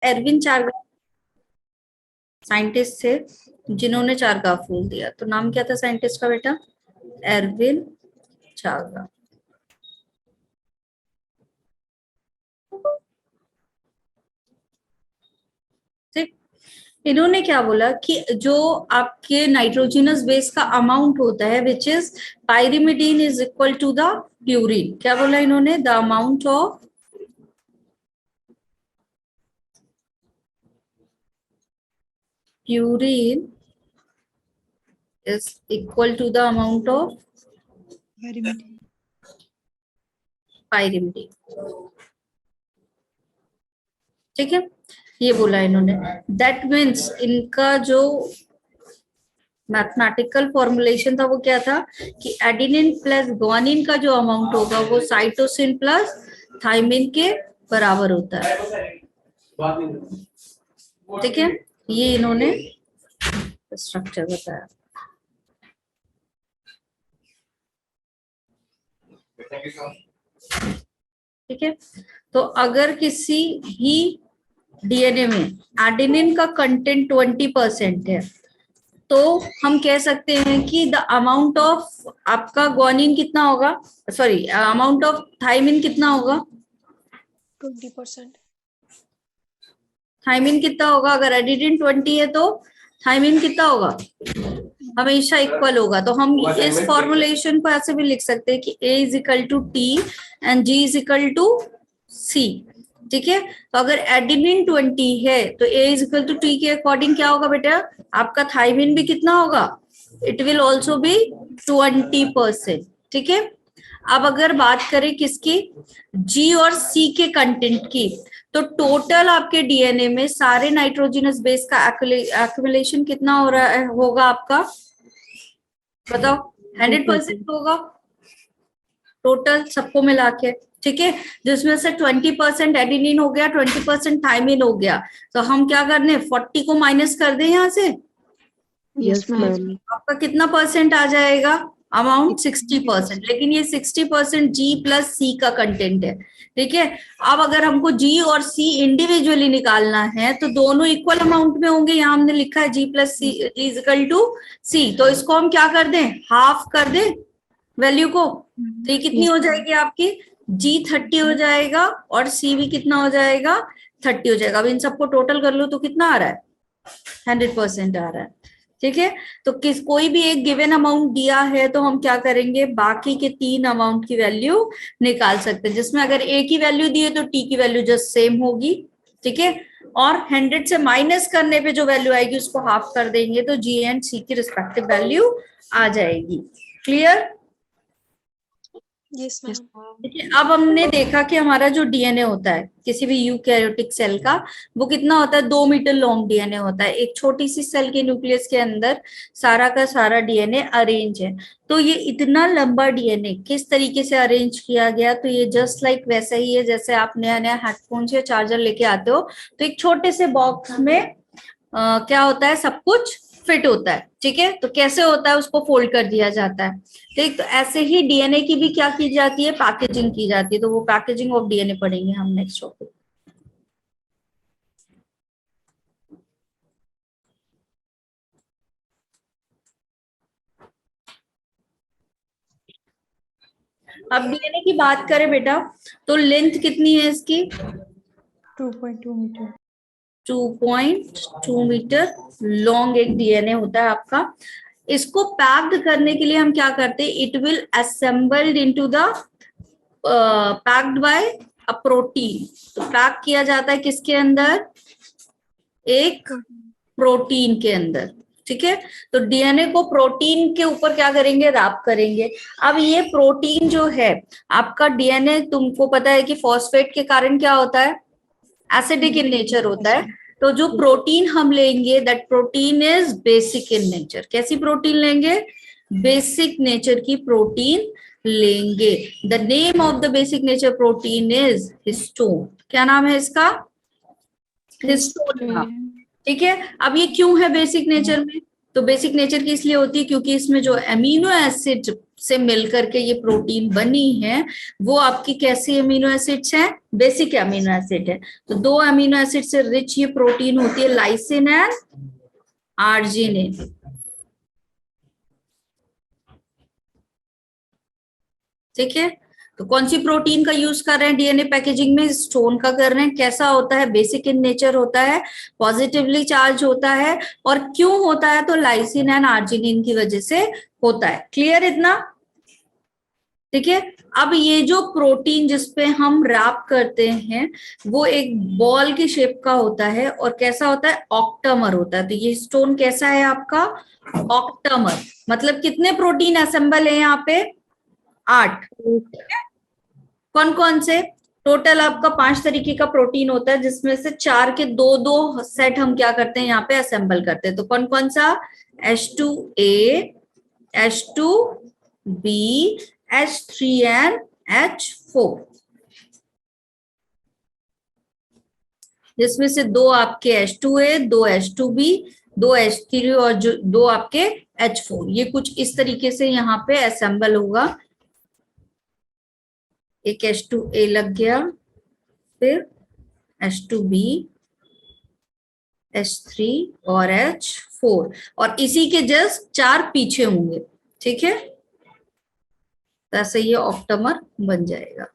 Irwin चारगा scientist थे जिन्होंने चारगाह फूल दिया, तो नाम क्या था साइंटिस्ट का बेटा? एरविन चारगाह। ठीक, इन्होंने क्या बोला कि जो आपके नाइट्रोजनस बेस का अमाउंट होता है which is pyrimidine is equal to the purine. क्या बोला इन्होंने? The amount of purine is equal to the amount of pyrimidine। ठीक है, ये बोला इन्होंने। दैट मीन्स इनका जो मैथमेटिकल फॉर्मुलेशन था वो क्या था कि एडिनिन प्लस ग्वानिन का जो अमाउंट होगा वो साइटोसिन प्लस थाइमिन के बराबर होता है। ठीक है, ये इन्होंने स्ट्रक्चर बताया। ठीक है, तो अगर किसी भी डीएनए में एडेनिन का कंटेंट 20% है तो हम कह सकते हैं कि द अमाउंट ऑफ आपका ग्वानिन कितना होगा, सॉरी अमाउंट ऑफ थाइमिन कितना होगा? 20%। थाइमिन कितना होगा? अगर एडेनिन 20 है तो थाइमिन कितना होगा? हमेशा इक्वल होगा। तो हम इस फॉर्मुलेशन को ऐसे भी लिख सकते हैं कि A is equal to T and G is equal to C। ठीक है, तो अगर एडेनिन 20 है तो A is equal to T के अकॉर्डिंग क्या होगा बेटा? आपका थाइमिन भी कितना होगा? It will also be 20%। ठीक है, अब अगर बात करें किसकी, G और C के कंटेंट की, तो टोटल आपके डीएनए में सारे नाइट्रोजनस बेस का एक्युमुलेशन कितना हो रहा है होगा आपका? बताओ, 100% होगा टोटल सबको मिला के। ठीक है, जिसमें से 20% एडेनिन हो गया, 20% थाइमिन हो गया। तो हम क्या करने, 40 को माइनस कर दें यहाँ से। Yes ma'am. आपका कितना परसेंट आ जाएगा? अमाउंट 60%। लेकिन ये 60% जी प्लस सी का कंटेंट है। ठीक है, अब अगर हमको जी और सी इंडिविजुअली निकालना है तो दोनों इक्वल अमाउंट में होंगे। यहाँ हमने लिखा है G plus C is equal to C, तो इसको हम क्या कर दें, हाफ कर दें वैल्यू को। तो ये कितनी हो जाएगी आपकी? जी 30 हो जाएगा और सी भी कितना हो जाएगा? 30 हो जाएगा। अब इन सबको टोटल कर लो तो कितना आ रहा है? 100% आ रहा है। ठीक है, तो कोई भी एक गिवन अमाउंट दिया है तो हम क्या करेंगे, बाकी के 3 अमाउंट की वैल्यू निकाल सकते हैं, जिसमें अगर ए की वैल्यू दी है तो टी की वैल्यू जस्ट सेम होगी। ठीक है, और 100 से माइनस करने पे जो वैल्यू आएगी उसको हाफ कर देंगे तो जी एंड सी की रिस्पेक्टिव वैल्यू आ जाएगी। क्लियर? Yes ma'am. देखिए, अब हमने देखा कि हमारा जो डीएनए होता है किसी भी यूकैरियोटिक सेल का, वो कितना होता है? 2 मीटर लॉन्ग डीएनए होता है। एक छोटी सी सेल के न्यूक्लियस के अंदर सारा का सारा डीएनए अरेंज है। तो ये इतना लंबा डीएनए किस तरीके से अरेंज किया गया? तो ये जस्ट लाइक वैसा ही है जैसे आप नया नया हेडफोन या चार्जर लेके आते हो तो एक छोटे से बॉक्स में क्या होता है, सब कुछ फिट होता है। ठीक है, तो कैसे होता है, उसको फोल्ड कर दिया जाता है। ठीक, तो ऐसे ही डीएनए की भी क्या की जाती है, पैकेजिंग की जाती है। तो वो पैकेजिंग ऑफ डीएनए पढ़ेंगे हम नेक्स्ट टॉपिक। अब डीएनए की बात करें बेटा तो लेंथ कितनी है इसकी? 2.2 मीटर। 2.2 मीटर लॉन्ग एक डीएनए होता है आपका। इसको पैक्ड करने के लिए हम क्या करते हैं, it will assembled into the packed by a protein. तो पैक किया जाता है किसके अंदर? एक प्रोटीन के अंदर। ठीक है, तो डीएनए को प्रोटीन के ऊपर क्या करेंगे, रैप करेंगे। अब ये प्रोटीन जो है आपका डीएनए, तुमको पता है कि फॉस्फेट के कारण क्या होता है, एसिडिक इन नेचर होता है। तो जो प्रोटीन हम लेंगे that protein is basic in nature. कैसी प्रोटीन लेंगे? बेसिक नेचर की प्रोटीन लेंगे। The name of the basic nature protein is histone. क्या नाम है इसका? हिस्टोन नाम। ठीक है, अब ये क्यों है बेसिक नेचर में? तो बेसिक नेचर की इसलिए होती है क्योंकि इसमें जो अमीनो एसिड से मिलकर के ये प्रोटीन बनी है वो आपकी कैसी अमीनो एसिड्स हैं, बेसिक अमीनो एसिड है। तो 2 अमीनो एसिड से रिच ये प्रोटीन होती है, लाइसिन एंड आर्जिनिन। ठीक है, तो कौन सी प्रोटीन का यूज कर रहे हैं डीएनए पैकेजिंग में, स्टोन का कर रहे हैं। कैसा होता है, बेसिक इन नेचर होता है, पॉजिटिवली चार्ज होता है, और क्यों होता है, तो लाइसिन एंड आर्जिनिन की वजह से होता है। क्लियर इतना? ठीक है, अब ये जो प्रोटीन जिसपे हम रैप करते हैं वो एक बॉल की शेप का होता है, और कैसा होता है, ऑक्टामर होता है। तो ये स्टोन कैसा है आपका, ऑक्टामर। मतलब कितने प्रोटीन असेंबल है यहाँ पे, 8। कौन कौन से, टोटल आपका 5 तरीके का प्रोटीन होता है, जिसमें से 4 के 2-2 सेट हम क्या करते हैं यहाँ पे असेंबल करते हैं। तो कौन कौन सा, H2A, H2B, H3 and H4, जिसमें से 2 आपके H2A, 2 H2B, 2 H3 और जो 2 आपके H4, ये कुछ इस तरीके से यहाँ पे असेंबल होगा। एक H2A लग गया, फिर H2B, H3 और H4, और इसी के जस्ट 4 पीछे होंगे। ठीक है, तो ऐसे ये ऑक्टामर बन जाएगा।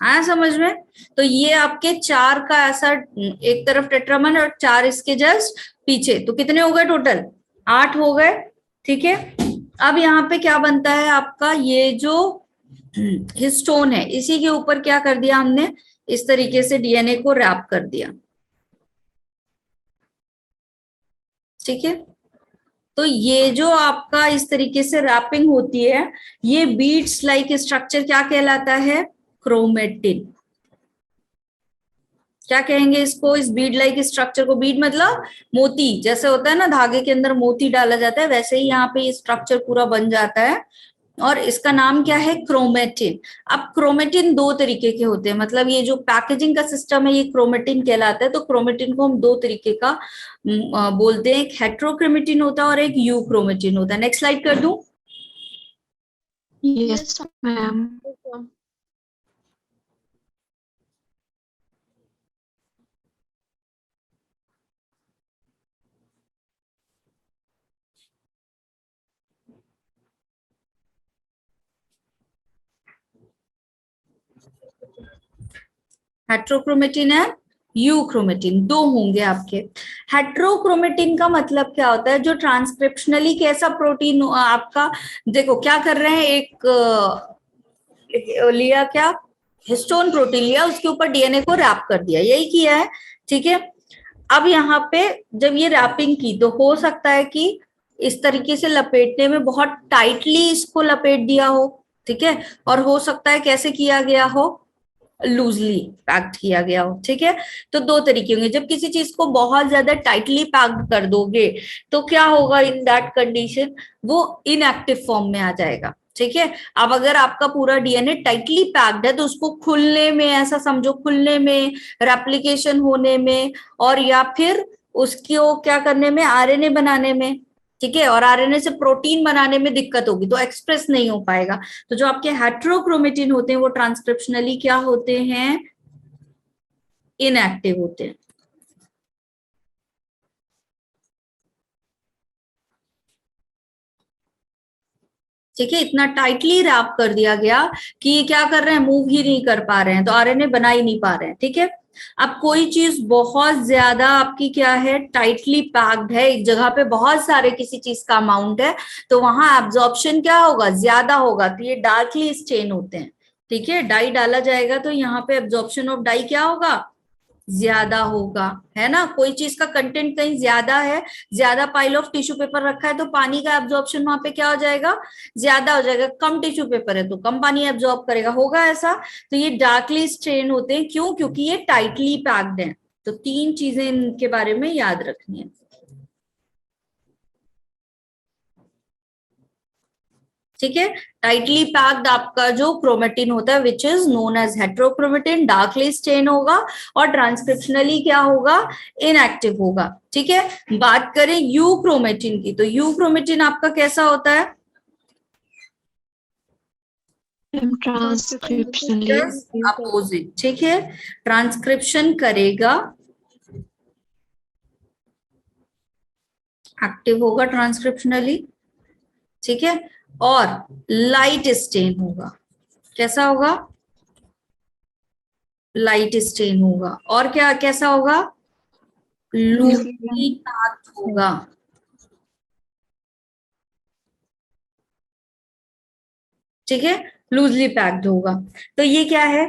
आया समझ में? तो ये आपके 4 का ऐसा एक तरफ टेट्रामर और 4 इसके जस्ट पीछे, तो कितने हो गए टोटल, 8 हो गए। ठीक है, अब यहाँ पे क्या बनता है आपका, ये जो हिस्टोन है इसी के ऊपर क्या कर दिया हमने, इस तरीके से डीएनए को रैप कर दिया। ठीक है, तो ये जो आपका इस तरीके से रैपिंग होती है, ये बीड्स लाइक स्ट्रक्चर क्या कहलाता है, क्रोमेटिन। क्या कहेंगे इसको, इस बीड लाइक स्ट्रक्चर को, बीड मतलब मोती, जैसे होता है ना धागे के अंदर मोती डाला जाता है, वैसे ही यहाँ पे ये स्ट्रक्चर पूरा बन जाता है, और इसका नाम क्या है, क्रोमेटिन। अब क्रोमेटिन 2 तरीके के होते हैं, मतलब ये जो पैकेजिंग का सिस्टम है ये क्रोमेटिन कहलाता है। तो क्रोमेटिन को हम 2 तरीके का बोलते हैं, एक हेट्रोक्रोमेटिन होता है और एक यूक्रोमेटिन होता है। नेक्स्ट स्लाइड कर दूं। Yes, ma'am. हेट्रोक्रोमेटिन है, यूक्रोमेटिन, 2 होंगे आपके। हेट्रोक्रोमेटिन का मतलब क्या होता है, जो ट्रांसक्रिप्शनली कैसा प्रोटीन आपका, देखो क्या कर रहे हैं, एक लिया क्या, हिस्टोन प्रोटीन लिया, उसके ऊपर डीएनए को रैप कर दिया, यही किया है। ठीक है, अब यहाँ पे जब ये रैपिंग की तो हो सकता है कि इस तरीके से लपेटने में बहुत टाइटली इसको लपेट दिया हो। ठीक है, और हो सकता है कैसे किया गया हो, लूजली पैक्ड किया गया हो। ठीक है, तो 2 तरीके होंगे। जब किसी चीज को बहुत ज्यादा टाइटली पैक्ड कर दोगे तो क्या होगा, इन दैट कंडीशन वो इनएक्टिव फॉर्म में आ जाएगा। ठीक है, अब अगर आपका पूरा डीएनए टाइटली पैक्ड है तो उसको खुलने में, ऐसा समझो खुलने में, रेप्लिकेशन होने में, और या फिर उसको क्या करने में, आरएनए बनाने में। ठीक है, और आरएनए से प्रोटीन बनाने में दिक्कत होगी, तो एक्सप्रेस नहीं हो पाएगा। तो जो आपके हेट्रोक्रोमेटिन होते हैं वो ट्रांसक्रिप्शनली क्या होते हैं, इनएक्टिव होते हैं। ठीक है, इतना टाइटली रैप कर दिया गया कि ये क्या कर रहे हैं, मूव ही नहीं कर पा रहे हैं, तो आरएनए बना ही नहीं पा रहे हैं। ठीक है, अब कोई चीज बहुत ज्यादा आपकी क्या है, टाइटली पैक्ड है, एक जगह पे बहुत सारे किसी चीज का अमाउंट है, तो वहां एब्जॉर्प्शन क्या होगा, ज्यादा होगा, तो ये डार्कली स्टेन होते हैं। ठीक है, डाई डाला जाएगा तो यहाँ पे एब्जॉर्प्शन ऑफ डाई क्या होगा, ज्यादा होगा, है ना। कोई चीज का कंटेंट कहीं ज्यादा है, ज्यादा पाइल ऑफ टिश्यू पेपर रखा है, तो पानी का एब्जॉर्प्शन वहां पे क्या हो जाएगा, ज्यादा हो जाएगा। कम टिश्यू पेपर है तो कम पानी एब्जॉर्ब करेगा, होगा ऐसा। तो ये डार्कली स्ट्रेन होते हैं, क्यों, क्योंकि ये टाइटली पैक्ड है। तो 3 चीजें इनके बारे में याद रखनी है। ठीक है। टाइटली पैक्ड आपका जो क्रोमेटिन होता है which is known as heterochromatin, darkly stain होगा और ट्रांसक्रिप्शनली क्या होगा, इनएक्टिव होगा। ठीक है। बात करें यूक्रोमेटिन की, तो यूक्रोमेटिन आपका कैसा होता है, ट्रांसक्रिप्शनली अपोजिट। ठीक है, ट्रांसक्रिप्शन करेगा, एक्टिव होगा ट्रांसक्रिप्शनली। ठीक है, और लाइट स्टेन होगा। कैसा होगा, लाइट स्टेन होगा। और क्या कैसा होगा, लूजली पैक्ड होगा। ठीक है, लूजली पैक्ड होगा। तो ये क्या है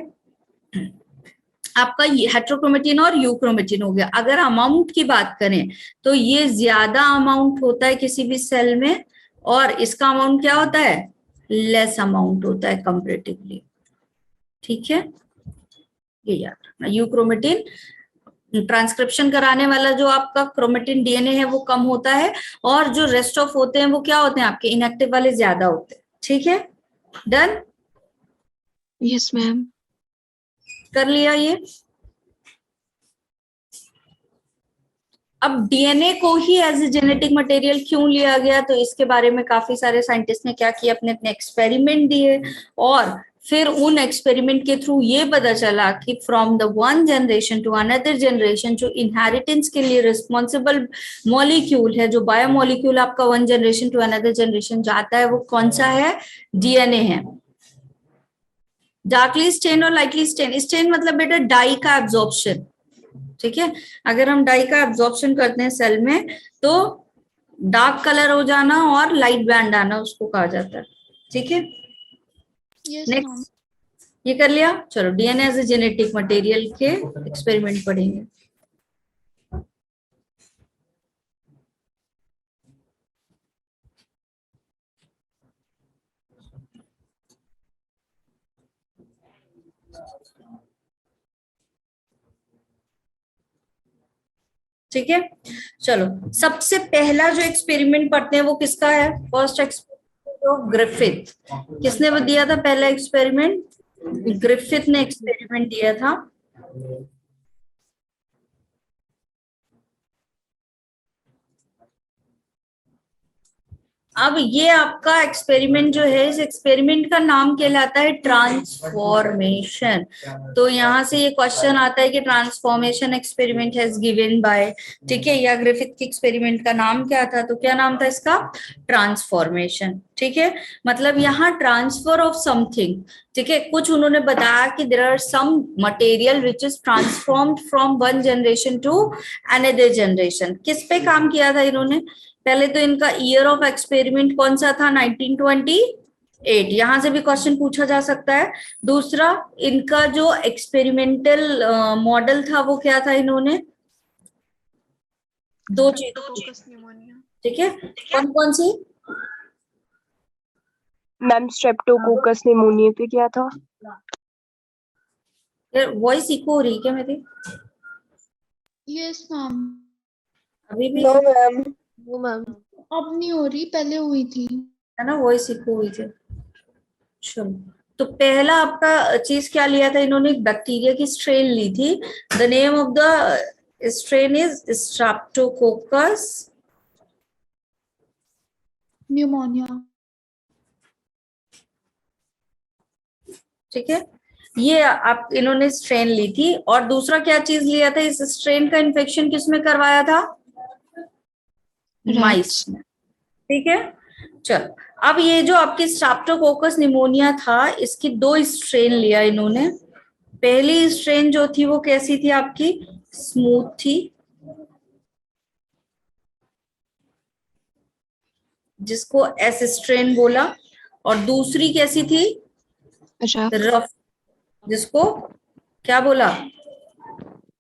आपका हेट्रोक्रोमेटिन और यूक्रोमेटिन हो गया। अगर अमाउंट की बात करें तो ये ज्यादा अमाउंट होता है किसी भी सेल में, और इसका अमाउंट क्या होता है, लेस अमाउंट होता है कंपैरेटिवली। ठीक है, ये याद रखना। यूक्रोमेटिन ट्रांसक्रिप्शन कराने वाला जो आपका क्रोमेटिन डीएनए है वो कम होता है, और जो रेस्ट ऑफ होते हैं वो क्या होते हैं आपके इनएक्टिव वाले ज्यादा होते हैं। ठीक है, डन। Yes ma'am. कर लिया ये। अब डीएनए को ही एज ए जेनेटिक मटेरियल क्यों लिया गया, तो इसके बारे में काफी सारे साइंटिस्ट ने क्या किया, अपने अपने एक्सपेरिमेंट दिए, और फिर उन एक्सपेरिमेंट के थ्रू ये पता चला कि from the one generation to another generation जो इनहेरिटेंस के लिए रिस्पॉन्सिबल मॉलिक्यूल है, जो बायोमॉलिक्यूल आपका one generation to another generation जाता है, वो कौन सा है, डीएनए है। डार्कली स्टेन और लाइटली स्टेन, स्टेन मतलब बेटा डाई का एब्जॉर्प्शन। ठीक है, अगर हम डाई का एब्जॉर्प्शन करते हैं सेल में तो डार्क कलर हो जाना और लाइट बैंड आना उसको कहा जाता है। ठीक है, नेक्स्ट ये कर लिया। चलो DNA as a genetic material के एक्सपेरिमेंट पढ़ेंगे। ठीक है, चलो सबसे पहला जो एक्सपेरिमेंट पढ़ते हैं वो किसका है, फर्स्ट एक्सपेरिमेंट ऑफ ग्रिफिथ। किसने वो दिया था पहला एक्सपेरिमेंट, ग्रिफिथ ने एक्सपेरिमेंट दिया था। अब ये आपका एक्सपेरिमेंट जो है, इस एक्सपेरिमेंट का नाम कहलाता है ट्रांसफॉर्मेशन। तो यहाँ से ये क्वेश्चन आता है कि transformation experiment has given by, ठीक है, या ग्रिफिथ के एक्सपेरिमेंट का नाम क्या था, तो क्या नाम था इसका, ट्रांसफॉर्मेशन। ठीक है, मतलब यहाँ ट्रांसफर ऑफ समथिंग। ठीक है, कुछ उन्होंने बताया कि there are some material which is transformed from one generation to another generation. किस पे काम किया था इन्होंने, पहले तो इनका ईयर ऑफ एक्सपेरिमेंट कौन सा था, 1928, यहां से भी क्वेश्चन पूछा जा सकता है। दूसरा इनका जो एक्सपेरिमेंटल मॉडल था वो क्या था, इन्होंने दो चीज। ठीक है, कौन कौन सी मैम स्ट्रेप्टोकोकस निमोनिया पे क्या था, वॉइस इको हो रही क्या मेरी, यस मैम। अभी भी नो मैम, वो मैम अब नहीं हो रही, पहले हुई थी। है ना, वॉइस इको हुई थी। चलो, तो पहला आपका चीज क्या लिया था इन्होंने, एक बैक्टीरिया की स्ट्रेन ली थी। The name of the strain is Streptococcus pneumonia. ठीक है, ये आप इन्होंने स्ट्रेन ली थी। और दूसरा क्या चीज लिया था, इस स्ट्रेन का इन्फेक्शन किसमें करवाया था, माइस में। ठीक है, चलो अब ये जो आपकी स्ट्रेप्टोकोकस निमोनिया था, इसकी दो स्ट्रेन लिया इन्होंने। पहली स्ट्रेन जो थी वो कैसी थी आपकी, स्मूथ थी, जिसको एस स्ट्रेन बोला। और दूसरी कैसी थी, रफ, जिसको क्या बोला,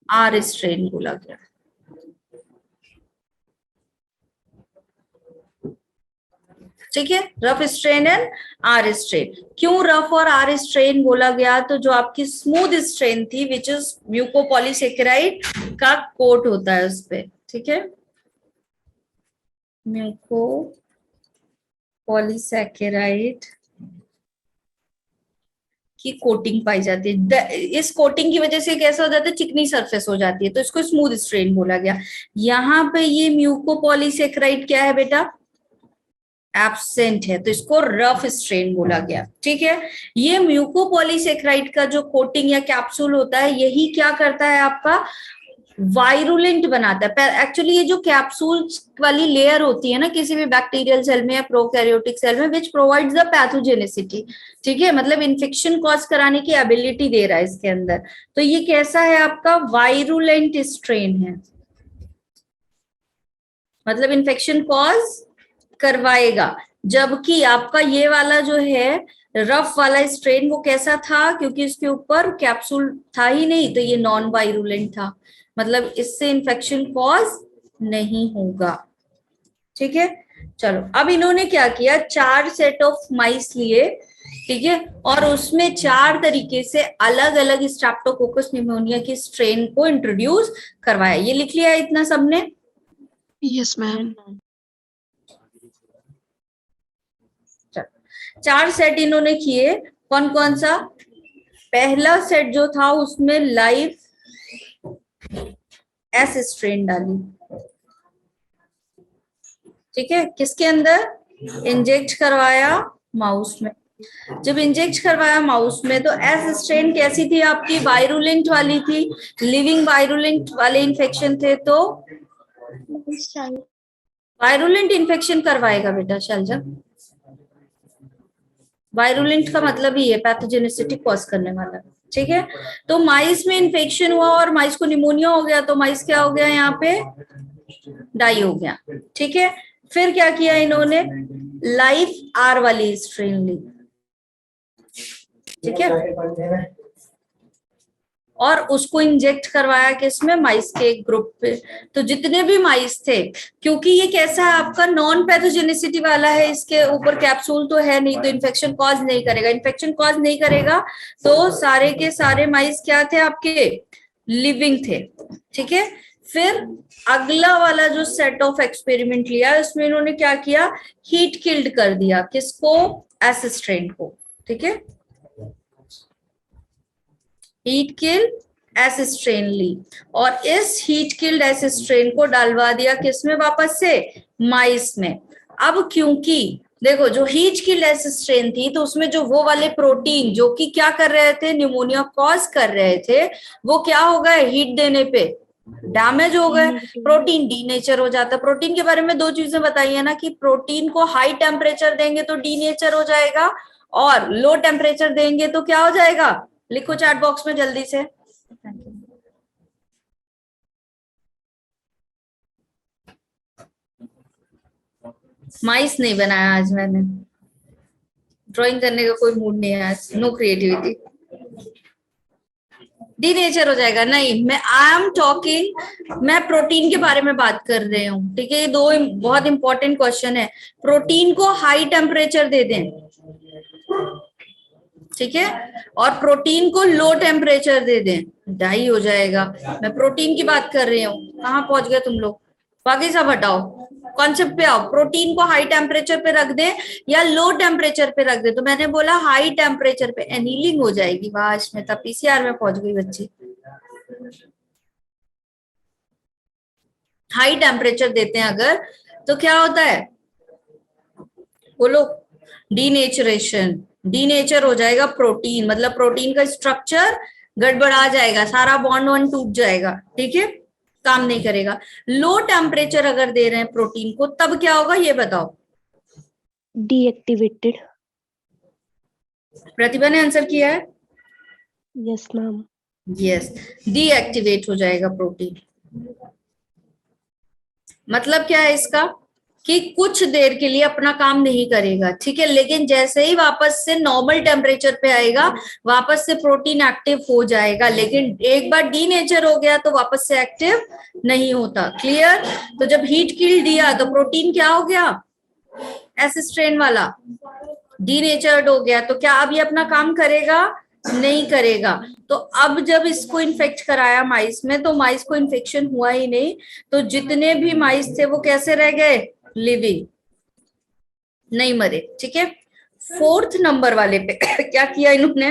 आर स्ट्रेन बोला गया। ठीक है, rough strain and R strain. क्यों रफ और आर स्ट्रेन बोला गया, तो जो आपकी स्मूथ स्ट्रेन थी विच इज म्यूकोपॉलीसेकेराइड का कोट होता है उस पे। ठीक है, म्यूको पॉलीसैकेराइड की कोटिंग पाई जाती है। इस कोटिंग की वजह से कैसा हो जाता है, चिकनी सरफेस हो जाती है, तो इसको स्मूथ स्ट्रेन बोला गया। यहाँ पे ये म्यूकोपॉलीसैकेराइड क्या है बेटा, एब्सेंट है, तो इसको रफ स्ट्रेन बोला गया। ठीक है, ये म्यूकोपॉलीसैकेराइड का जो कोटिंग या कैप्सूल होता है, यही क्या करता है, आपका वायरुलेंट बनाता है। एक्चुअली ये जो कैप्सूल वाली लेयर होती है ना किसी भी बैक्टीरियल सेल में या प्रोकैरियोटिक सेल में, विच प्रोवाइड्स द पैथोजेनिसिटी, ठीक है, मतलब इन्फेक्शन कॉज कराने की एबिलिटी दे रहा है इसके अंदर। तो ये कैसा है, आपका वायरुलेंट स्ट्रेन है, मतलब इन्फेक्शन कॉज करवाएगा। जबकि आपका ये वाला जो है रफ वाला स्ट्रेन, वो कैसा था, क्योंकि इसके ऊपर कैप्सूल था ही नहीं, तो ये नॉन वायरुलेंट था, मतलब इससे इन्फेक्शन कॉज नहीं होगा। ठीक है, चलो अब इन्होंने क्या किया, 4 सेट ऑफ माइस लिए, ठीक है, और उसमें 4 तरीके से अलग अलग स्ट्रेप्टोकोकस निमोनिया की स्ट्रेन को इंट्रोड्यूस करवाया। ये लिख लिया है इतना सबने? Yes, ma'am. 4 सेट इन्होंने किए। कौन कौन सा? पहला सेट जो था उसमें लाइव एस स्ट्रेन डाली, ठीक है, किसके अंदर, इंजेक्ट करवाया माउस में। जब इंजेक्ट करवाया माउस में तो एस स्ट्रेन कैसी थी आपकी, वायरुलेंट वाली थी, लिविंग वायरुलेंट वाले इन्फेक्शन थे, तो वायरुलेंट इन्फेक्शन करवाएगा बेटा शैलजा। वायरुलेंट का मतलब ही है पैथोजेनिसिटी कॉज करने वाला, ठीक है। तो माइस में इन्फेक्शन हुआ और माइस को निमोनिया हो गया, तो माइस क्या हो गया, यहाँ पे डाई हो गया, ठीक है। फिर क्या किया इन्होंने, लाइफ आर वाली स्ट्रेन ली, ठीक है, और उसको इंजेक्ट करवाया किसमें, माइस के एक ग्रुप पे। तो जितने भी माइस थे, क्योंकि ये कैसा है आपका नॉन पैथोजेनिसिटी वाला है, इसके ऊपर कैप्सूल तो है नहीं, तो इन्फेक्शन कॉज नहीं करेगा। इन्फेक्शन कॉज नहीं करेगा तो सारे के सारे माइस क्या थे आपके, लिविंग थे, ठीक है। फिर अगला वाला जो सेट ऑफ एक्सपेरिमेंट लिया, उसमें इन्होंने क्या किया, हीट किल्ड कर दिया, किसको, एस स्ट्रेन को, ठीक है, हीट किल एस स्ट्रेन ली, और इस हीट किल्ड एस स्ट्रेन को डालवा दिया किसमें, वापस से माइस में। अब क्योंकि देखो जो हीट किल्ड एस स्ट्रेन थी, तो उसमें जो वो वाले प्रोटीन जो कि क्या कर रहे थे, निमोनिया कॉज कर रहे थे, वो क्या हो गए, हीट देने पे डैमेज हो गए, प्रोटीन डीनेचर हो जाता है। प्रोटीन के बारे में 2 चीजें बताई है ना, कि प्रोटीन को हाई टेम्परेचर देंगे तो डीनेचर हो जाएगा, और लो टेम्परेचर देंगे तो क्या हो जाएगा, लिखो चैट बॉक्स में जल्दी से। माइस नहीं बनाया आज मैंने, ड्राइंग करने का कोई मूड नहीं है आज, नो क्रिएटिविटी, डीनेचर हो जाएगा। नहीं, मैं आई एम टॉकिंग, मैं प्रोटीन के बारे में बात कर रही हूँ, ठीक है। ये 2 बहुत इंपॉर्टेंट क्वेश्चन है। प्रोटीन को हाई टेम्परेचर दे दें, ठीक है, और प्रोटीन को लो टेम्परेचर दे दें, डाई हो जाएगा। मैं प्रोटीन की बात कर रही हूँ, कहाँ पहुंच गए तुम लोग, बाकी सब हटाओ, कॉन्सेप्ट पे आओ। प्रोटीन को हाई टेम्परेचर पे रख दे या लो टेम्परेचर पे रख दे, तो मैंने बोला हाई टेम्परेचर पे, एनीलिंग हो जाएगी। वाह स्मिता, पीसीआर में पहुंच गई बच्ची। हाई टेम्परेचर देते हैं अगर, तो क्या होता है, बोलो, डीनेचरेशन, डीनेचर हो जाएगा प्रोटीन, मतलब प्रोटीन का स्ट्रक्चर गड़बड़ा जाएगा, सारा बॉन्ड वन टूट जाएगा, ठीक है, काम नहीं करेगा। लो टेम्परेचर अगर दे रहे हैं प्रोटीन को, तब क्या होगा ये बताओ, डीएक्टिवेटेड। प्रतिभा ने आंसर किया है, यस मैम। यस, डीएक्टिवेट हो जाएगा प्रोटीन। मतलब क्या है इसका, कि कुछ देर के लिए अपना काम नहीं करेगा, ठीक है, लेकिन जैसे ही वापस से नॉर्मल टेम्परेचर पे आएगा, वापस से प्रोटीन एक्टिव हो जाएगा। लेकिन एक बार डीनेचर हो गया तो वापस से एक्टिव नहीं होता। क्लियर? तो जब हीट किल दिया तो प्रोटीन क्या हो गया, एस स्ट्रेन वाला डीनेचर्ड हो गया, तो क्या अब ये अपना काम करेगा, नहीं करेगा। तो अब जब इसको इन्फेक्ट कराया माइस में, तो माइस को इन्फेक्शन हुआ ही नहीं, तो जितने भी माइस थे वो कैसे रह गए, लिविंग। नहीं मरे, ठीक है। फोर्थ नंबर वाले पे क्या किया इन्होंने,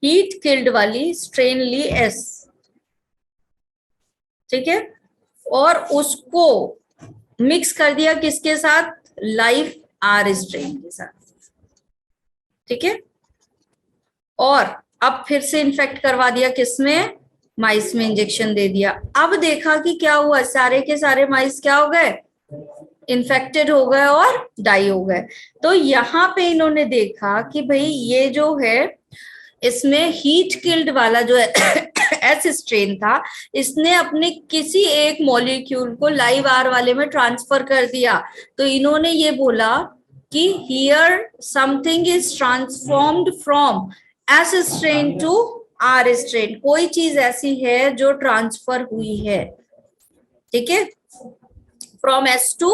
हीट किल्ड वाली स्ट्रेन ली एस, ठीक है, और उसको मिक्स कर दिया किसके साथ, लाइव आर स्ट्रेन के साथ, ठीक है, और अब फिर से इन्फेक्ट करवा दिया किसमें, माइस में इंजेक्शन दे दिया। अब देखा कि क्या हुआ, सारे के सारे माइस क्या हो गए, इन्फेक्टेड हो गए और डाई हो गए। तो यहाँ पे इन्होंने देखा कि भाई ये जो है इसमें हीट किल्ड वाला जो एस स्ट्रेन था, इसने अपने किसी एक मॉलिक्यूल को लाइव आर वाले में ट्रांसफर कर दिया। तो इन्होंने ये बोला कि here something is transformed from S strain to R strain, कोई चीज ऐसी है जो ट्रांसफर हुई है, ठीक है, फ्रॉम एस टू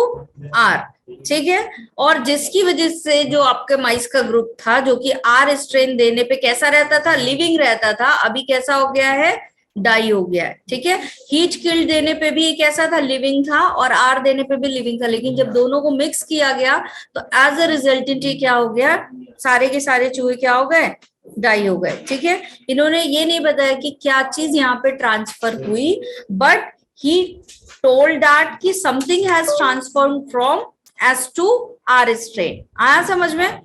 आर, ठीक है, और जिसकी वजह से जो आपके माइस का ग्रुप था जो कि आर स्ट्रेन देने पे कैसा रहता था, लिविंग रहता था, अभी कैसा हो गया है, डाई हो गया है, ठीक है। हीट किल्ड देने पे भी कैसा था, लिविंग था, और आर देने पे भी लिविंग था, लेकिन जब दोनों को मिक्स किया गया तो एज अ रिजल्टेंट क्या हो गया, सारे के सारे चूहे क्या हो गए, डाई हो गए, ठीक है। इन्होंने ये नहीं बताया कि क्या चीज यहाँ पे ट्रांसफर हुई, बट he told that कि something has transformed from S to R strain। आया समझ में?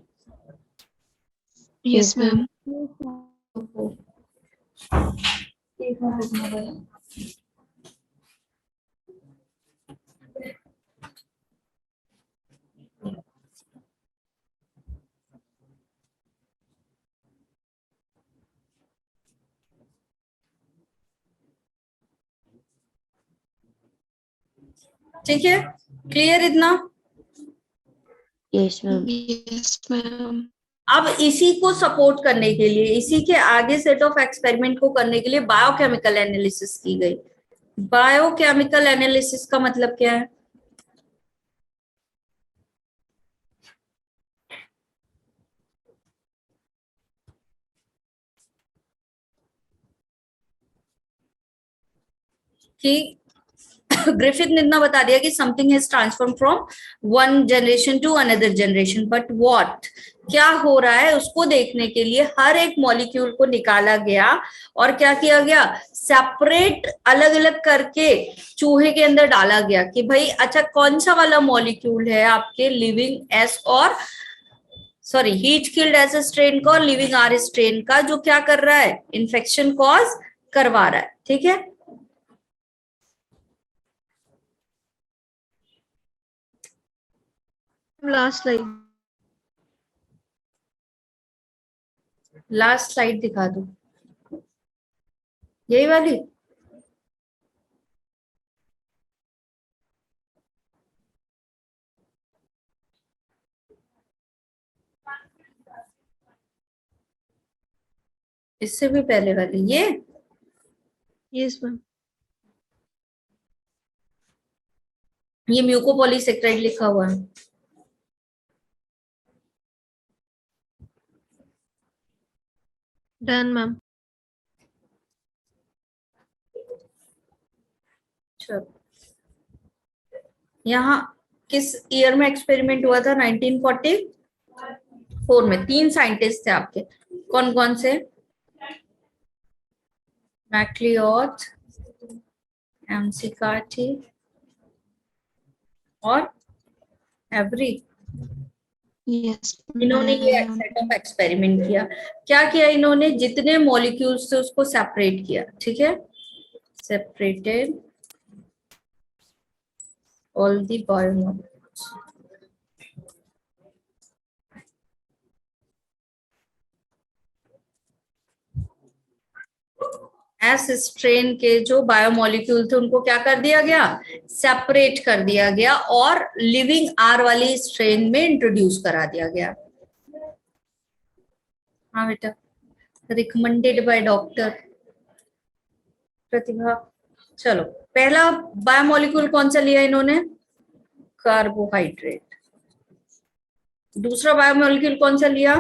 Yes, ma'am. ठीक है, क्लियर इतना? Yes, ma'am. Yes, ma'am. अब इसी को सपोर्ट करने के लिए, इसी के आगे सेट ऑफ एक्सपेरिमेंट को करने के लिए बायोकेमिकल एनालिसिस की गई। बायोकेमिकल एनालिसिस का मतलब क्या है, कि ग्रिफिथ ने इतना बता दिया कि something has transform from one generation to another generation, but what, क्या हो रहा है उसको देखने के लिए हर एक मॉलिक्यूल को निकाला गया और क्या किया गया, सेपरेट अलग अलग करके चूहे के अंदर डाला गया कि भाई अच्छा कौन सा वाला मॉलिक्यूल है आपके लिविंग एस और sorry heat killed S strain का और लिविंग आर स्ट्रेन का, जो क्या कर रहा है, इन्फेक्शन कॉज करवा रहा है, ठीक है। Last slide. लास्ट स्लाइड दिखा दो, यही वाली, इससे भी पहले वाली, Yes, ma'am. ये म्यूकोपॉलीसेक्राइड लिखा हुआ है। Done, ma'am. चलो, यहाँ किस ईयर में एक्सपेरिमेंट हुआ था, 1944 में। तीन साइंटिस्ट थे आपके, कौन कौन से, मैक्लिओड, एमसीकार्टी और एवरी। Yes, इन्होंने ये ma'am. सेट ऑफ एक्सपेरिमेंट किया। क्या किया इन्होंने, जितने मॉलिक्यूल्स थे उसको सेपरेट किया, ठीक है, separated all the biomolecules. S strain के जो बायोमॉलिक्यूल थे उनको क्या कर दिया गया, सेपरेट कर दिया गया और लिविंग आर वाली स्ट्रेन में इंट्रोड्यूस करा दिया गया। हाँ बेटा, रिकमेंडेड बाय डॉक्टर प्रतिभा। चलो, पहला बायोमॉलिक्यूल कौन सा लिया इन्होंने, कार्बोहाइड्रेट। दूसरा बायोमॉलिक्यूल कौन सा लिया,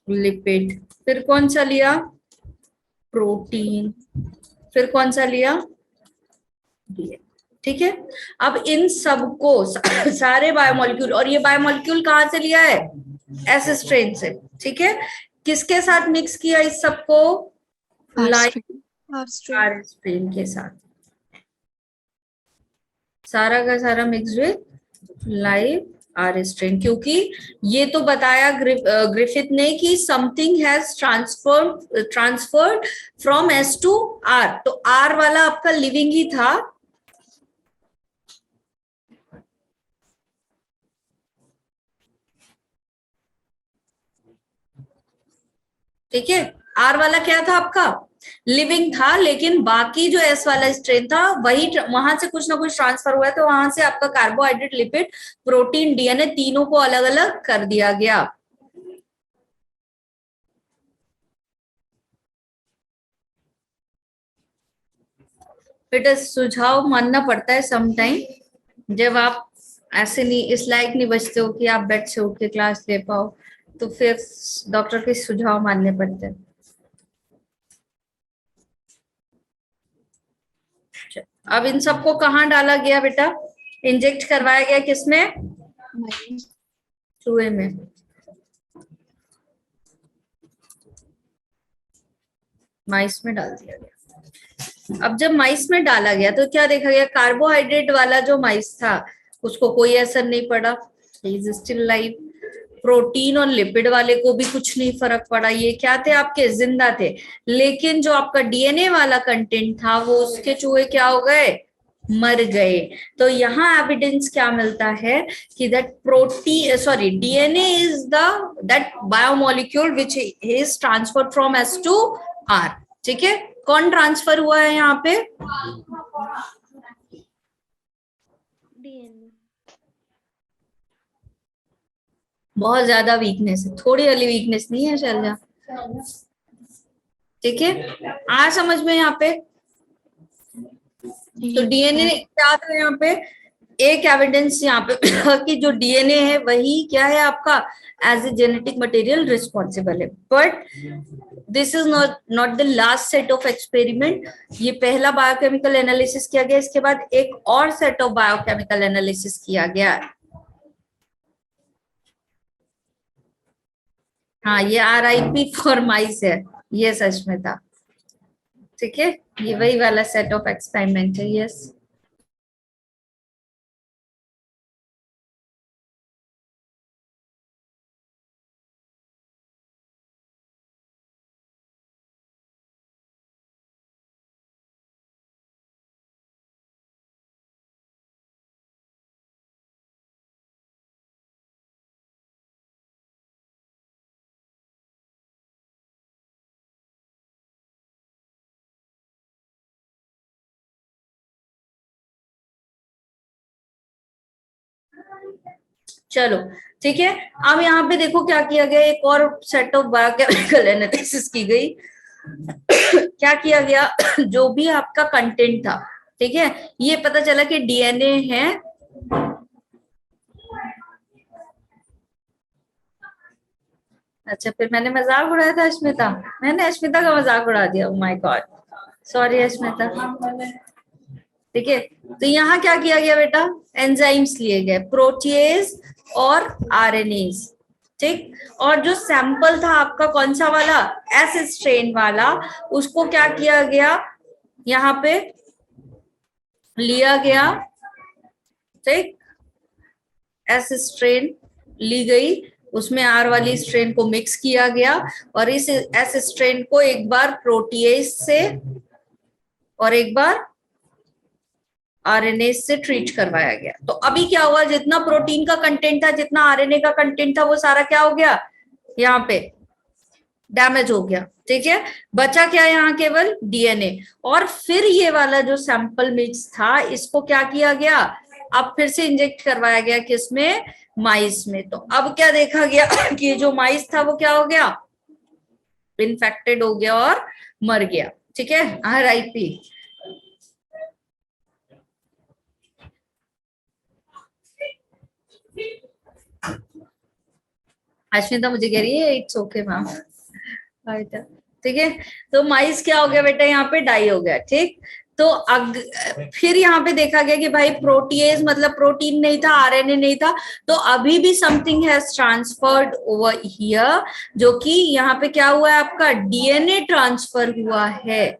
लिपिड। फिर कौन सा लिया, प्रोटीन। फिर कौन सा लिया, डीएनए। ठीक है, अब इन सबको सारे बायोमोलिक्यूल, और ये बायोमोलिक्यूल कहाँ से लिया है, एस स्ट्रेन से, ठीक है, किसके साथ मिक्स किया इस सबको, लाइव आर स्ट्रेन के साथ, सारा का सारा mix with live R strain, क्योंकि ये तो बताया ग्रिफिथ ने कि something has transferred from S to R, तो आर वाला आपका लिविंग ही था, ठीक है, आर वाला क्या था आपका, लिविंग था, लेकिन बाकी जो एस वाला स्ट्रेन था वही वहां से कुछ ना कुछ ट्रांसफर हुआ है, तो वहां से आपका कार्बोहाइड्रेट, लिपिड, प्रोटीन, डीएनए तीनों को अलग अलग कर दिया गया। बेटा सुझाव मानना पड़ता है सम टाइम, जब आप ऐसे नहीं इस लायक नहीं बचते हो कि आप बेड से उठ के क्लास ले पाओ, तो फिर डॉक्टर के सुझाव मानने पड़ते हैं। अब इन सबको कहाँ डाला गया बेटा, इंजेक्ट करवाया गया किसमें, चूहे में, माइस में डाल दिया गया। अब जब माइस में डाला गया तो क्या देखा गया, कार्बोहाइड्रेट वाला जो माइस था उसको कोई असर नहीं पड़ा, इज स्टिल लाइव, प्रोटीन और लिपिड वाले को भी कुछ नहीं फर्क पड़ा, ये क्या थे आपके, जिंदा थे, लेकिन जो आपका डीएनए वाला कंटेंट था वो उसके चूहे क्या हो गए, मर गए। तो यहाँ एविडेंस क्या मिलता है कि that DNA is that biomolecule which is transferred from S to R, ठीक है, कौन ट्रांसफर हुआ है यहाँ पे, डीएनए। बहुत ज्यादा वीकनेस है, थोड़ी वाली वीकनेस नहीं है शैलजा, ठीक है, आ समझ में यहाँ पे। तो डीएनए क्या था यहाँ पे, एक एविडेंस यहाँ पे कि जो डीएनए है वही क्या है आपका, as a genetic material responsible है, but this is not the last set of experiment, ये पहला बायोकेमिकल एनालिसिस किया गया, इसके बाद एक और सेट ऑफ बायोकेमिकल एनालिसिस किया गया। हाँ, ये RIP फॉर माइस है, ये सच में था, ठीक है, ये वही वाला सेट ऑफ एक्सपेरिमेंट है, यस। चलो ठीक है, अब यहाँ पे देखो क्या किया गया, एक और सेट ऑफ बायोकेमिकल एनालिसिस की गई। क्या किया गया, जो भी आपका कंटेंट था, ठीक है, ये पता चला कि डीएनए है, अच्छा फिर मैंने मजाक उड़ाया था अश्मिता, मैंने अश्मिता का मजाक उड़ा दिया, oh my God, sorry Ashmita, ठीक है। तो यहाँ क्या किया गया बेटा, एंजाइम्स लिए गए, प्रोटीएज और आरएनएज, ठीक, और जो सैंपल था आपका कौन सा वाला, एस स्ट्रेन वाला, उसको क्या किया गया, यहाँ पे लिया गया, ठीक, एस स्ट्रेन ली गई, उसमें आर वाली स्ट्रेन को मिक्स किया गया, और इस एस स्ट्रेन को एक बार प्रोटीएज से और एक बार आरएनए से ट्रीट करवाया गया। तो अभी क्या हुआ, जितना प्रोटीन का कंटेंट था, जितना आरएनए का कंटेंट था, वो सारा क्या हो गया, यहाँ पे डैमेज हो गया, ठीक है, बचा क्या यहाँ केवल डीएनए। और फिर ये वाला जो सैंपल मिक्स था, इसको क्या किया गया, अब फिर से इंजेक्ट करवाया गया, किसमें, माइस में। तो अब क्या देखा गया कि जो माइस था वो क्या हो गया, इन्फेक्टेड हो गया और मर गया, ठीक है, RIP। अश्विता मुझे कह रही है इट्स ओके मैम, ठीक है। तो माइस क्या हो गया बेटा, यहाँ पे डाई हो गया, ठीक। तो फिर यहाँ पे देखा गया कि भाई प्रोटीएज मतलब प्रोटीन नहीं था, आरएनए नहीं था, तो अभी भी something has transferred over here, जो कि यहाँ पे क्या हुआ है आपका डीएनए ट्रांसफर हुआ है।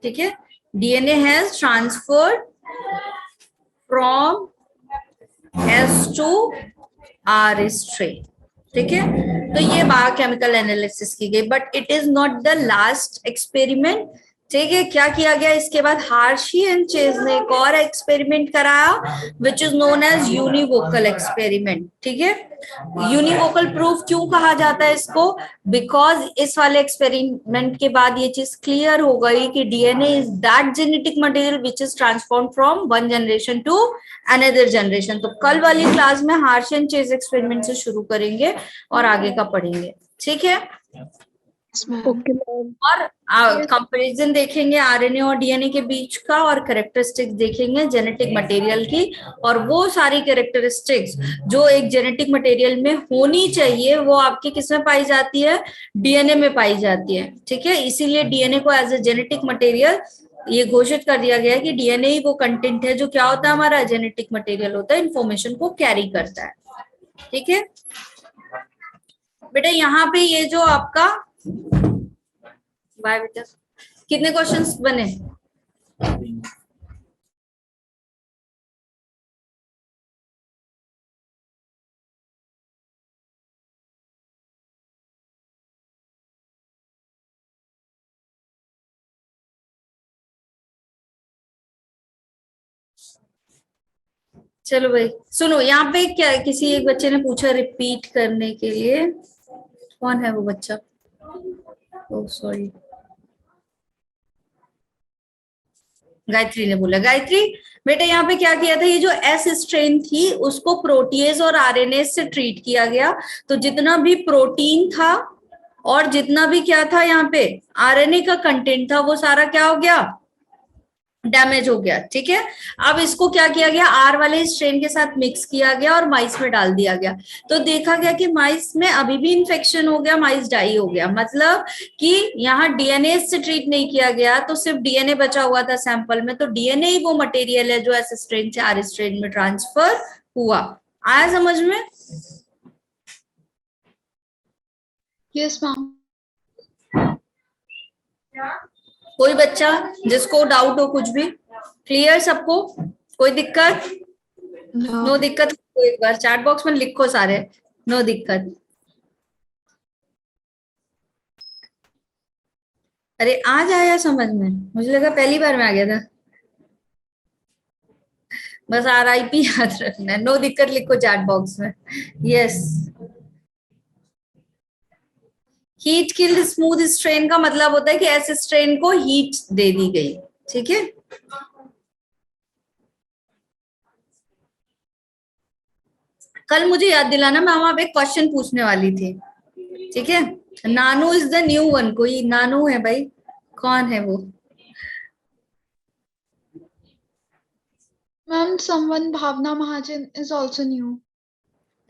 ठीक है, DNA has transferred from S to R strain. ठीक है, तो ये बायोकेमिकल एनालिसिस की गई, but it is not the last experiment. ठीक है, क्या किया गया इसके बाद हार्शी एंड चेज ने एक और एक्सपेरिमेंट कराया which is known as univocal experiment. ठीक है, यूनिवोकल प्रूफ क्यों कहा जाता है इसको, बिकॉज इस वाले एक्सपेरिमेंट के बाद ये चीज क्लियर हो गई कि DNA is that genetic material which is transform from one generation to another generation. तो कल वाली क्लास में हार्शी एंड चेज एक्सपेरिमेंट से शुरू करेंगे और आगे का पढ़ेंगे। ठीक है, Yes, ma'am. Okay, ma'am. और कंपैरिजन देखेंगे आरएनए और डीएनए के बीच का, और कैरेक्टरिस्टिक्स देखेंगे जेनेटिक मटेरियल की, और वो सारी कैरेक्टरिस्टिक्स जो एक जेनेटिक मटेरियल में होनी चाहिए वो आपके किस में पाई जाती है, डीएनए में पाई जाती है। ठीक है, इसीलिए डीएनए को एज ए जेनेटिक मटेरियल ये घोषित कर दिया गया है कि डीएनए ही वो कंटेंट है जो क्या होता है, हमारा जेनेटिक मटेरियल होता है, इंफॉर्मेशन को कैरी करता है। ठीक है बेटा, यहाँ पे ये जो आपका बाय बेटा कितने क्वेश्चंस बने, चलो भाई सुनो, यहाँ पे क्या किसी एक बच्चे ने पूछा रिपीट करने के लिए, कौन है वो बच्चा, ओह सॉरी, गायत्री ने बोला। गायत्री बेटा यहाँ पे क्या किया था, ये जो एस स्ट्रेन थी उसको प्रोटीएज और आरएनए से ट्रीट किया गया, तो जितना भी प्रोटीन था और जितना भी क्या था यहाँ पे आरएनए का कंटेंट था वो सारा क्या हो गया, डैमेज हो गया। ठीक है, अब इसको क्या किया गया, आर वाले स्ट्रेन के साथ मिक्स किया गया और माइस में डाल दिया गया, तो देखा गया कि माइस में अभी भी इन्फेक्शन हो गया, माइस डाई हो गया, मतलब कि यहाँ डीएनए से ट्रीट नहीं किया गया, तो सिर्फ डीएनए बचा हुआ था सैंपल में, तो डीएनए ही वो मटेरियल है जो एस स्ट्रेन से आर स्ट्रेन में ट्रांसफर हुआ। आया समझ में? Yes ma'am. कोई बच्चा जिसको डाउट हो, कुछ भी क्लियर सबको, कोई दिक्कत? No. नो दिक्कत, तो एक बार चैट बॉक्स में लिखो सारे, नो दिक्कत। अरे आज आया समझ में, मुझे लगा पहली बार में आ गया था। बस RIP याद रखना है, नो दिक्कत लिखो चैट बॉक्स में। Yes, heat killed smooth strain का मतलब होता है कि ऐसे स्ट्रेन को हीट दे दी गई। ठीक है, कल मुझे याद दिलाना, मैं वहां पे एक क्वेश्चन पूछने वाली थी। ठीक है, Nanu is the new one, कोई नानू है भाई, कौन है वो? Ma'am someone Bhavna Mahajan is also new.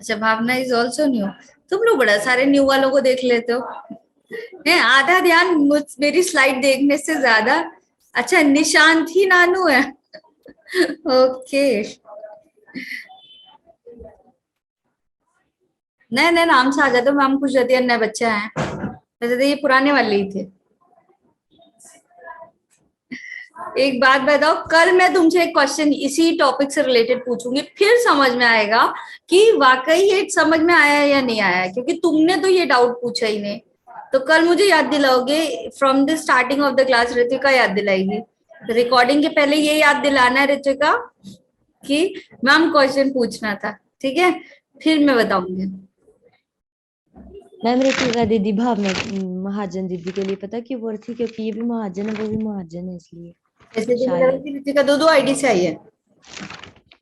अच्छा, भावना इज ऑल्सो न्यू। तुम लोग बड़ा सारे न्यू वालों को देख लेते हो, है आधा ध्यान मेरी स्लाइड देखने से ज्यादा। अच्छा, निशांत ही नानू है। ओके, नए नए नाम से आ जाते, मैम पूछ जाती है नए बच्चे आए, वैसे तो ये पुराने वाले ही थे। एक बात बताओ, कल मैं तुमसे एक क्वेश्चन इसी टॉपिक से रिलेटेड पूछूंगी, फिर समझ में आएगा कि वाकई ये समझ में आया या नहीं आया, क्योंकि तुमने तो ये डाउट पूछा ही नहीं। तो कल मुझे याद दिलाओगे from the starting of the class, Ritika याद दिलाएगी। रिकॉर्डिंग के पहले ये याद दिलाना है ऋतिका कि मैम क्वेश्चन पूछना था। ठीक है, फिर मैं बताऊंगी। मैम ऋतिका दीदी भावना महाजन दीदी के लिए पता क्यों बोल थी, क्योंकि ये भी महाजन है, वो भी महाजन है, इसलिए। ऐसे तो मुझे लगा कि ऋतिका दो आईडी से आई है।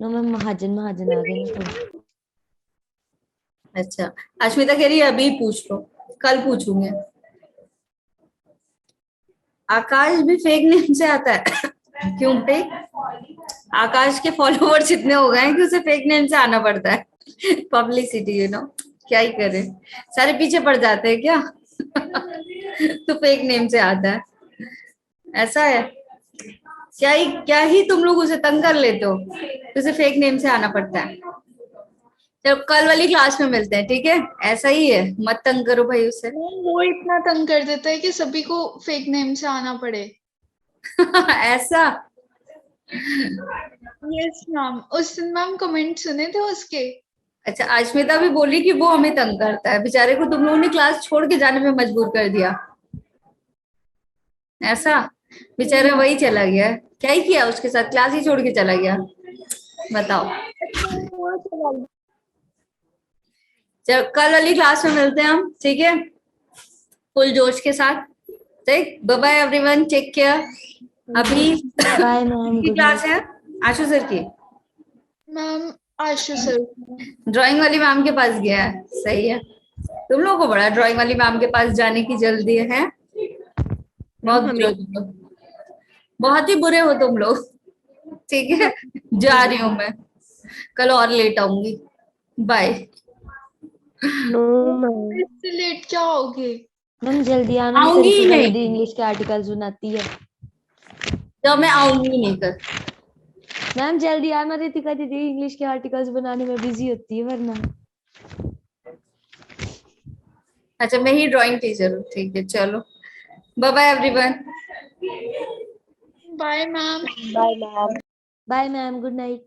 नो मैम, महाजन महाजन आ गए ना तो। अच्छा, अश्मिता कह रही है अभी पूछ लो, कल पूछूंगे। आकाश भी फेक नेम से आता है। क्यों भाई? आकाश के फॉलोवर्स इतने हो गए हैं कि उसे फेक नेम से आना पड़ता है। पब्लिसिटी, यू नो, क्या ही करे, सारे पीछे पड़ जाते हैं क्या? तो फेक नेम से आता है। ऐसा है, क्या ही तुम लोग उसे तंग कर लेते हो, तो उसे फेक नेम से आना पड़ता है। चलो कल वाली क्लास में मिलते हैं, ठीक है? ऐसा ही है, मत तंग करो भाई उसे। वो इतना तंग कर देता है कि सभी को फेक नेम से आना पड़े। ऐसा? यस मैम, उस दिन मैम कमेंट सुने थे उसके। अच्छा, अश्मिता भी बोली कि वो हमें तंग करता है, बेचारे को तुम लोगों ने क्लास छोड़ के जाने में मजबूर कर दिया। ऐसा? बेचारा वही चला गया, क्या ही किया उसके साथ, क्लास ही छोड़ के चला गया, बताओ। चलो कल वाली क्लास में मिलते हैं हम, ठीक है? फुल जोश के साथ। ठीक, bye bye everyone, take care. अभी बाय मैम, की गुड क्लास नाइट। है आशु सर की? Ma'am Ashu sir. ड्राइंग वाली मैम के पास गया है, सही है। तुम लोगों को बड़ा ड्राइंग वाली मैम के पास जाने की जल्दी है? बहुत बुरे हो तुम लोग, बहुत ही बुरे हो तुम लोग। ठीक है, जा रही हूँ मैं, कल और लेट आऊंगी। बाय। नो मैम, इससे लेट क्या होगे? मैम जल्दी आना, मैं आऊंगी ही तरीके नहीं, दीदी इंग्लिश के आर्टिकल्स बनाती है। तो मैं आऊंगी ही नहीं कल। मैम जल्दी आना, रितिका दीदी इंग्लिश के आर्टिकल्स बनाने में बिजी होती है वरना। अच्छा, मैं ही ड्राइंग टीचर हूँ, ठीक है, चलो bye bye everyone. Bye ma'am. Bye ma'am, bye ma'am, good night.